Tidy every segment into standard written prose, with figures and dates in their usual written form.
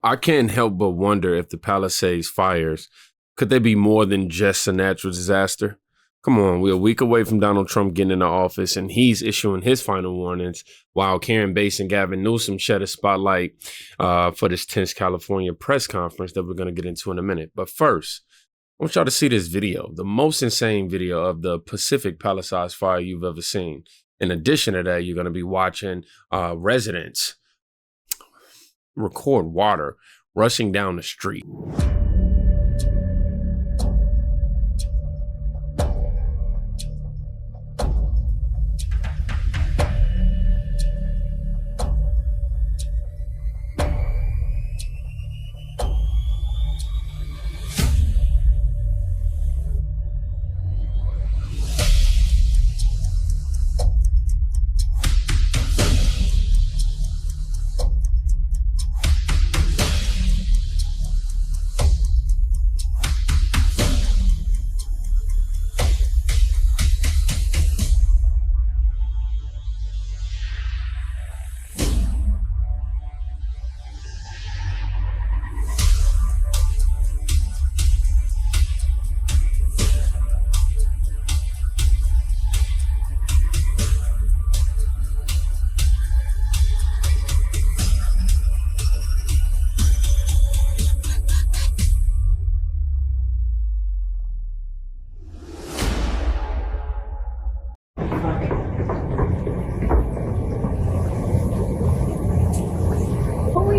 I can't help but wonder if the Palisades fires, could they be more than just a natural disaster? Come on, we're a week away from Donald Trump getting into office, and he's issuing his final warnings while Karen Bass and Gavin Newsom shed a spotlight for this tense California press conference that we're going to get into in a minute. But first, I want y'all to see this video, the most insane video of the Pacific Palisades fire you've ever seen. In addition to that, you're going to be watching residents record water rushing down the street.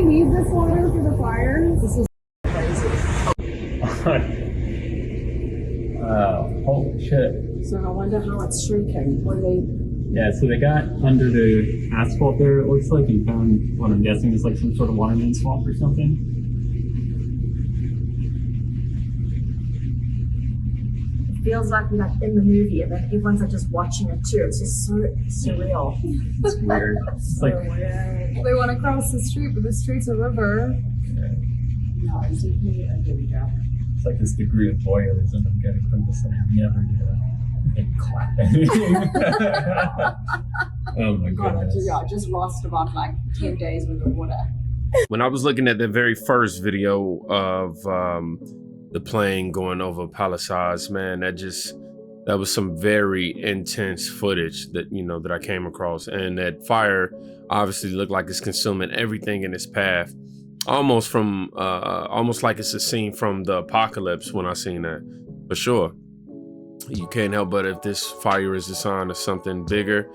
Need this water for the fire? This is crazy. Holy shit. So I wonder how it's shrinking. Were they? Yeah, so they got under the asphalt there, it looks like, and found what I'm guessing is like some sort of water main swamp or something. It feels like we're like in the movie and then everyone's like just watching it too. It's just so surreal. It's weird. It's So like, weird. They want to cross the street, but the street's a river. No, it's definitely a good job. it's like this degree of voyeurism I'm getting from this, and I never did clap. Oh my goodness. I just lost about like 10 days worth of water. When I was looking at the very first video of the plane going over Palisades, man, that was some very intense footage that, that I came across. And that fire obviously looked like it's consuming everything in its path. Almost like it's a scene from the apocalypse when I seen that, for sure. You can't help but if this fire is a sign of something bigger.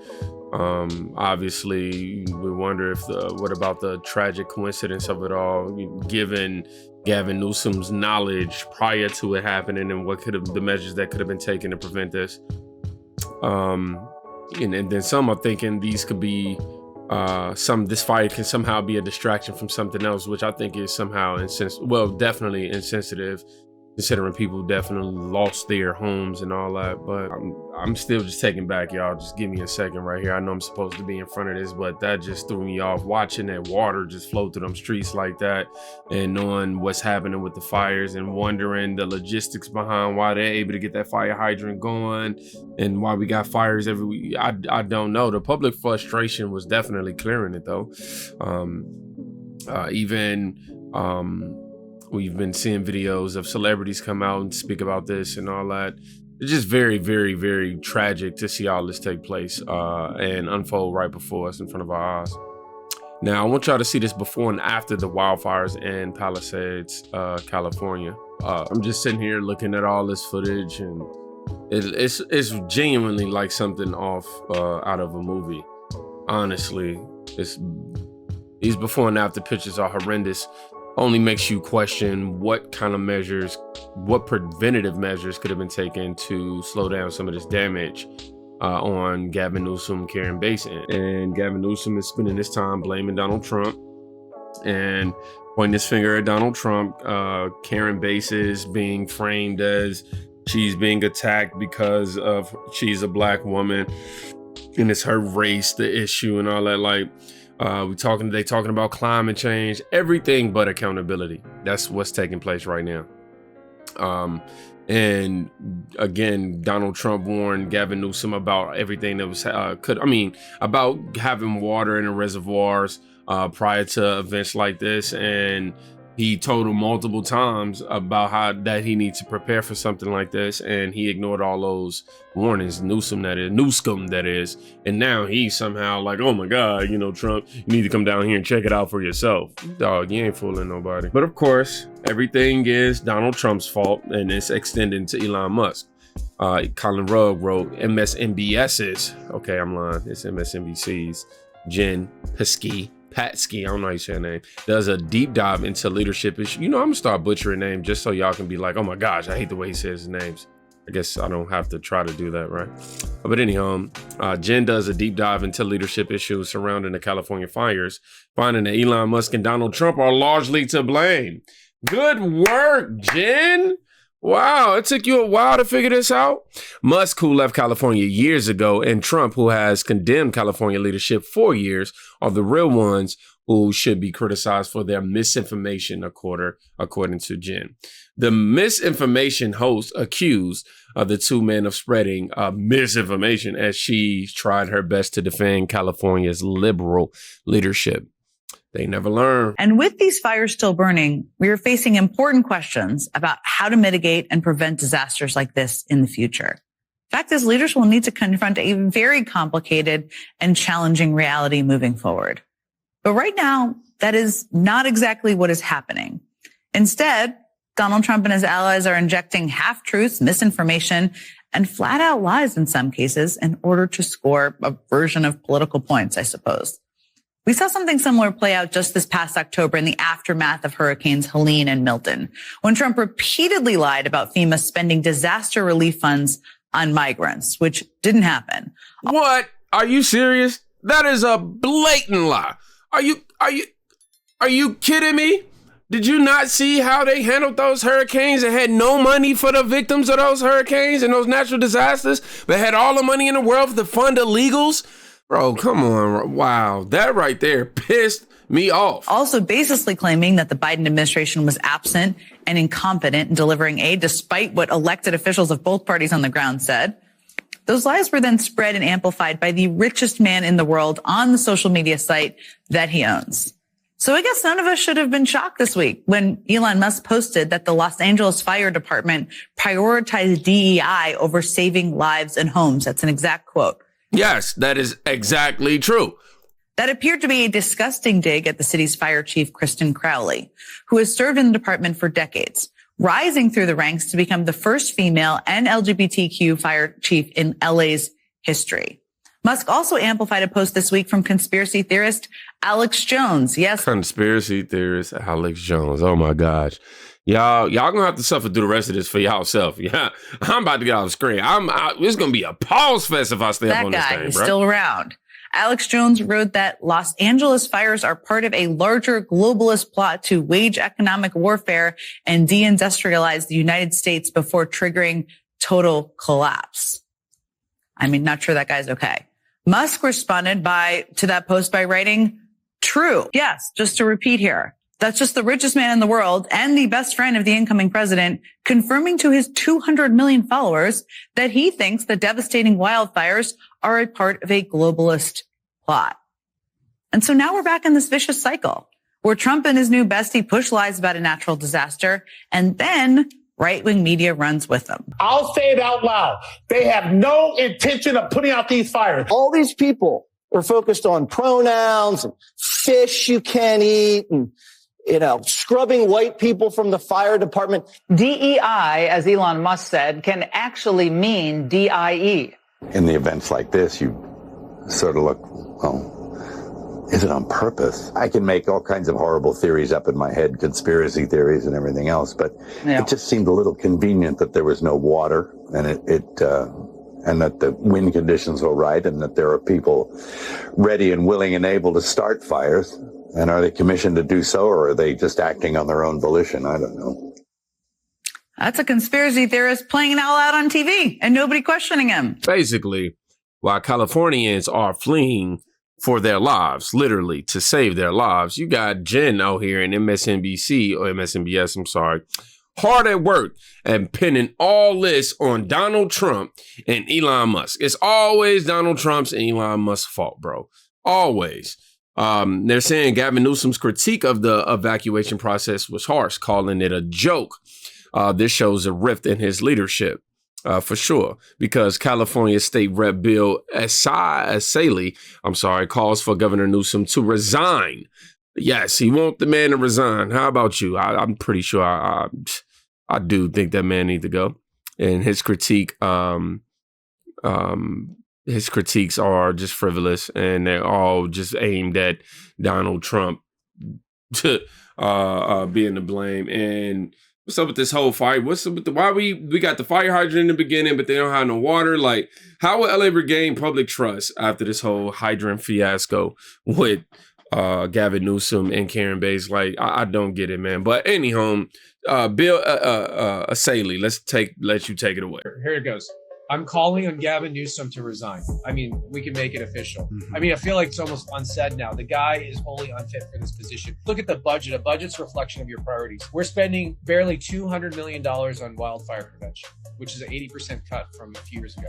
Obviously, we wonder what about the tragic coincidence of it all, given Gavin Newsom's knowledge prior to it happening, and the measures that could have been taken to prevent this. And then some are thinking these could be this fire can somehow be a distraction from something else, which I think is somehow definitely insensitive, considering people definitely lost their homes and all that. But I'm still just taken back, y'all. Just give me a second right here. I know I'm supposed to be in front of this, but that just threw me off, watching that water just flow through them streets like that, and knowing what's happening with the fires and wondering the logistics behind why they're able to get that fire hydrant going and why we got fires every week. I don't know. The public frustration was definitely clearing it though. We've been seeing videos of celebrities come out and speak about this and all that. It's just very, very, very tragic to see all this take place and unfold right before us in front of our eyes. Now, I want y'all to see this before and after the wildfires in Palisades, California. I'm just sitting here looking at all this footage, and it's genuinely like something off out of a movie. Honestly, these before and after pictures are horrendous. Only makes you question what preventative measures could have been taken to slow down some of this damage on Gavin Newsom, Karen Bass. And Gavin Newsom is spending his time blaming Donald Trump and pointing his finger at Donald Trump. Karen Bass is being framed as she's being attacked because of she's a black woman and it's her race, the issue and all that. They talking about climate change, everything but accountability. That's what's taking place right now. And again, Donald Trump warned Gavin Newsom about everything that was about having water in the reservoirs prior to events like this. And He told him multiple times about how that he needs to prepare for something like this, and he ignored all those warnings. Newsom, that is. And now he's somehow like, oh my God, Trump, you need to come down here and check it out for yourself. Dog, you ain't fooling nobody. But of course, everything is Donald Trump's fault, and it's extending to Elon Musk. Colin Rugg wrote MSNBC's, okay, I'm lying, it's MSNBC's, Jen Psaki, I don't know how you say her name, does a deep dive into leadership issues. I'm gonna start butchering names just so y'all can be like, oh my gosh, I hate the way he says his names. I guess I don't have to try to do that, right? But anyhow, Jen does a deep dive into leadership issues surrounding the California fires, finding that Elon Musk and Donald Trump are largely to blame. Good work, Jen. Wow, it took you a while to figure this out. Musk, who left California years ago, and Trump, who has condemned California leadership for years, are the real ones who should be criticized for their misinformation, according to Jen. The misinformation host accused the two men of spreading misinformation as she tried her best to defend California's liberal leadership. They never learn. And with these fires still burning, we are facing important questions about how to mitigate and prevent disasters like this in the future. Fact is, leaders will need to confront a very complicated and challenging reality moving forward. But right now, that is not exactly what is happening. Instead, Donald Trump and his allies are injecting half-truths, misinformation, and flat-out lies in some cases in order to score a version of political points, I suppose. We saw something similar play out just this past October in the aftermath of Hurricanes Helene and Milton, when Trump repeatedly lied about FEMA spending disaster relief funds on migrants, which didn't happen. What? Are you serious? That is a blatant lie. Are you kidding me? Did you not see how they handled those hurricanes and had no money for the victims of those hurricanes and those natural disasters, but had all the money in the world to fund illegals? Bro, come on. Wow. That right there pissed me off. Also baselessly claiming that the Biden administration was absent and incompetent in delivering aid, despite what elected officials of both parties on the ground said. Those lies were then spread and amplified by the richest man in the world on the social media site that he owns. So I guess none of us should have been shocked this week when Elon Musk posted that the Los Angeles Fire Department prioritized DEI over saving lives and homes. That's an exact quote. Yes, that is exactly true. That appeared to be a disgusting dig at the city's fire chief, Kristen Crowley, who has served in the department for decades, rising through the ranks to become the first female and LGBTQ fire chief in LA's history. Musk also amplified a post this week from conspiracy theorist Alex Jones. Yes. Conspiracy theorist Alex Jones. Oh, my gosh. Y'all gonna have to suffer through the rest of this for y'all self. Yeah, I'm about to get off the screen. It's gonna be a pause fest if I stay up on this thing, bro. That guy is still around. Alex Jones wrote that Los Angeles fires are part of a larger globalist plot to wage economic warfare and deindustrialize the United States before triggering total collapse. I mean, not sure that guy's okay. Musk responded to that post by writing, true. Yes, just to repeat here. That's just the richest man in the world and the best friend of the incoming president confirming to his 200 million followers that he thinks the devastating wildfires are a part of a globalist plot. And so now we're back in this vicious cycle where Trump and his new bestie push lies about a natural disaster, and then right-wing media runs with them. I'll say it out loud. They have no intention of putting out these fires. All these people are focused on pronouns and fish you can't eat and scrubbing white people from the fire department. DEI, as Elon Musk said, can actually mean DIE. In the events like this, you sort of look, well, is it on purpose? I can make all kinds of horrible theories up in my head, conspiracy theories and everything else, but It just seemed a little convenient that there was no water and and that the wind conditions were right and that there are people ready and willing and able to start fires. And are they commissioned to do so, or are they just acting on their own volition? I don't know. That's a conspiracy theorist playing it all out on TV and nobody questioning him. Basically, while Californians are fleeing for their lives, literally to save their lives, you got Jen out here in MSNBC or MSNBS, I'm sorry, hard at work and pinning all this on Donald Trump and Elon Musk. It's always Donald Trump's and Elon Musk's fault, bro. Always. They're saying Gavin Newsom's critique of the evacuation process was harsh, calling it a joke. This shows a rift in his leadership, for sure, because California State Rep Bill Asaley, calls for Governor Newsom to resign. Yes, he wants the man to resign. How about you? I'm pretty sure I do think that man needs to go. And his critiques are just frivolous, and they're all just aimed at Donald Trump being to blame. And what's up with this whole fight? What's up with why we got the fire hydrant in the beginning, but they don't have no water? Like, how will LA regain public trust after this whole hydrant fiasco with Gavin Newsom and Karen Bass? Like, I don't get it, man. But anyhow, Bill Asaley, let you take it away. Here it goes. I'm calling on Gavin Newsom to resign. I mean, we can make it official. I mean, I feel like it's almost unsaid now. The guy is wholly unfit for this position. Look at the budget. A budget's a reflection of your priorities. We're spending barely $200 million on wildfire prevention, which is an 80% cut from a few years ago.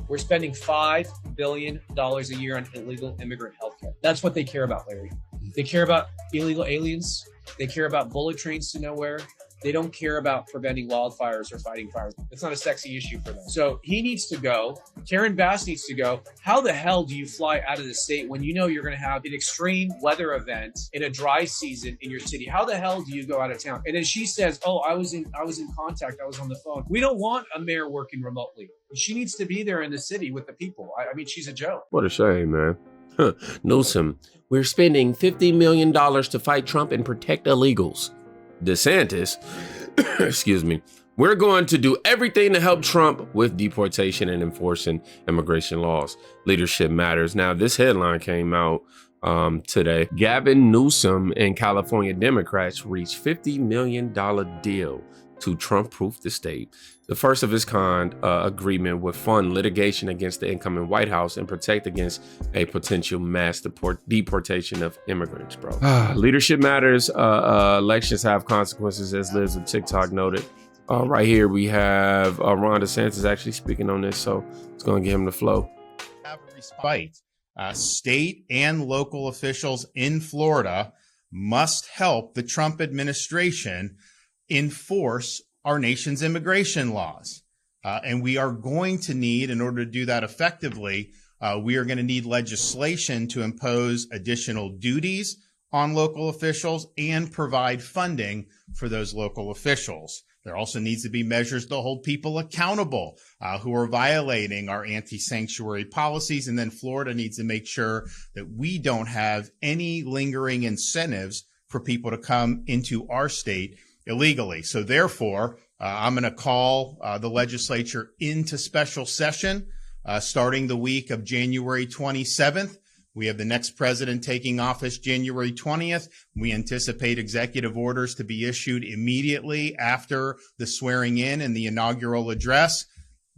We're spending $5 billion a year on illegal immigrant healthcare. That's what they care about, Larry. They care about illegal aliens. They care about bullet trains to nowhere. They don't care about preventing wildfires or fighting fires. It's not a sexy issue for them. So he needs to go. Karen Bass needs to go. How the hell do you fly out of the state when you know you're going to have an extreme weather event in a dry season in your city? How the hell do you go out of town? And then she says, "Oh, I was in contact. I was on the phone." We don't want a mayor working remotely. She needs to be there in the city with the people. I mean, she's a joke. What a shame, man. Newsom, we're spending $50 million to fight Trump and protect illegals. DeSantis, excuse me, we're going to do everything to help Trump with deportation and enforcing immigration laws. Leadership matters. Now, this headline came out today. Gavin Newsom and California Democrats reached $50 million deal to Trump-proof the state. The first of its kind agreement would fund litigation against the incoming White House and protect against a potential mass deportation of immigrants, bro. Leadership matters. Elections have consequences, as Liz of TikTok noted. Right here, we have Ron DeSantis actually speaking on this, so it's going to give him the flow. Have a respite. State and local officials in Florida must help the Trump administration enforce our nation's immigration laws. And we are going to need, in order to do that effectively, we are going to need legislation to impose additional duties on local officials and provide funding for those local officials. There also needs to be measures to hold people accountable who are violating our anti-sanctuary policies. And then Florida needs to make sure that we don't have any lingering incentives for people to come into our state illegally. So therefore, I'm going to call the legislature into special session starting the week of January 27th. We have the next president taking office January 20th. We anticipate executive orders to be issued immediately after the swearing in and the inaugural address.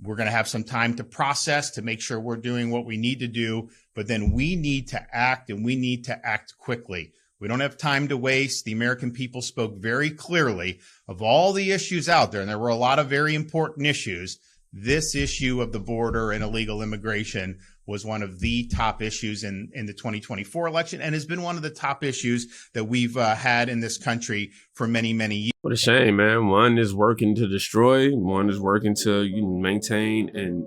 We're going to have some time to process to make sure we're doing what we need to do, but then we need to act, and we need to act quickly. We don't have time to waste. The American people spoke very clearly of all the issues out there, and there were a lot of very important issues. This issue of the border and illegal immigration was one of the top issues in the 2024 election, and has been one of the top issues that we've had in this country for many, many years. What a shame, man. One is working to destroy, one is working to maintain and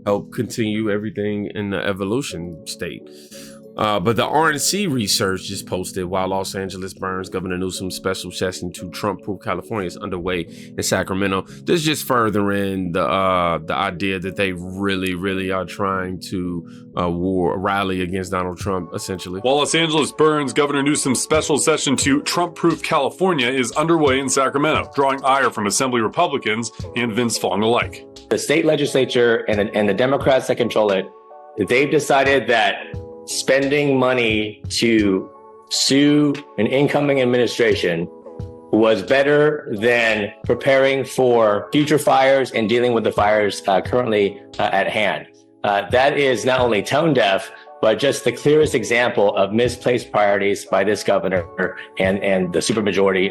help continue everything in the evolution state. But the RNC research just posted, while Los Angeles burns, Governor Newsom's special session to Trump-proof California is underway in Sacramento. This just furthering the idea that they really are trying to rally against Donald Trump, essentially. While Los Angeles burns, Governor Newsom's special session to Trump-proof California is underway in Sacramento, drawing ire from Assembly Republicans and Vince Fong alike. The state legislature and the Democrats that control it, they've decided that spending money to sue an incoming administration was better than preparing for future fires and dealing with the fires currently at hand. That is not only tone deaf, but just the clearest example of misplaced priorities by this governor and the supermajority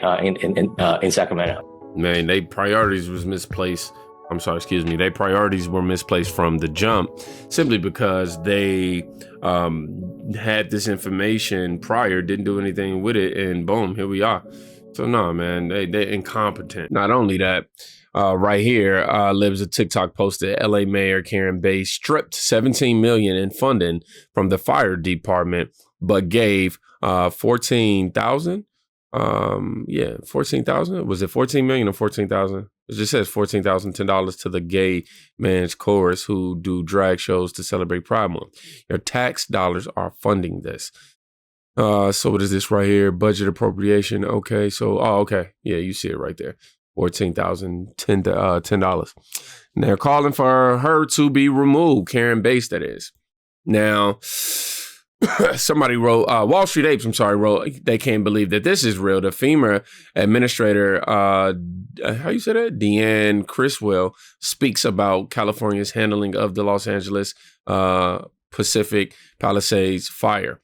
in Sacramento. Man, their priorities was misplaced. Their priorities were misplaced from the jump, simply because they had this information prior, didn't do anything with it, and boom, here we are. So no, man, they're incompetent. Not only that, right here, lives a TikTok post that LA Mayor Karen Bass stripped $17 million in funding from the fire department, but gave 14,000. Yeah, 14,000. Was it 14 million or 14,000? It just says $14,010 to the gay man's chorus who do drag shows to celebrate Pride Month. Your tax dollars are funding this. So what is this right here? Budget appropriation. Okay, so okay, yeah, you see it right there. $14,010. And they're calling for her to be removed. Karen Bass, that is. Now, somebody wrote, Wall Street Apes, wrote, they can't believe that this is real. The FEMA administrator, how you say that? Deanne Criswell speaks about California's handling of the Los Angeles Pacific Palisades fire.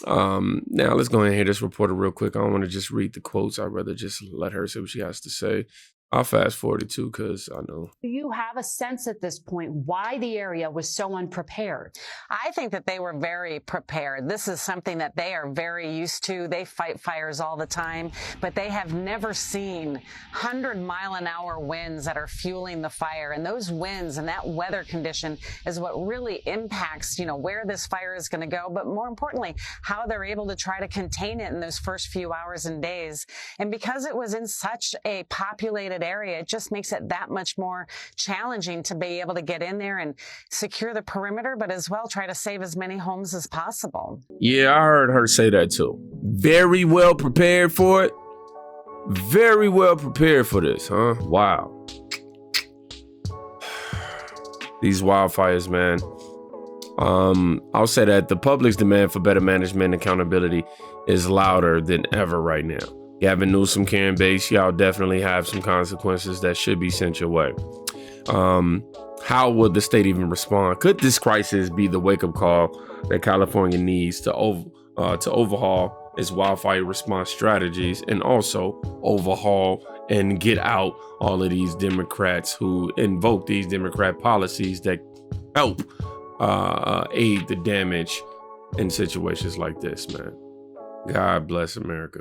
Now let's go ahead and hear this reporter real quick. I don't want to just read the quotes. I'd rather just let her say what she has to say. I'll fast forward it too, because I know. Do you have a sense at this point why the area was so unprepared? I think that they were very prepared. This is something that they are very used to. They fight fires all the time, but they have never seen 100-mile-an-hour winds that are fueling the fire. And those winds and that weather condition is what really impacts, where this fire is going to go, but more importantly, how they're able to try to contain it in those first few hours and days. And because it was in such a populated area, it just makes it that much more challenging to be able to get in there and secure the perimeter, but as well try to save as many homes as possible. Yeah, I heard her say that too. Very well prepared for it. Very well prepared for this, huh? Wow. These wildfires, man. I'll say that the public's demand for better management and accountability is louder than ever right now. Gavin Newsom, Karen Bass, y'all definitely have some consequences that should be sent your way. How would the state even respond? Could this crisis be the wake-up call that California needs to overhaul its wildfire response strategies and also overhaul and get out all of these Democrats who invoke these Democrat policies that help aid the damage in situations like this, man? God bless America.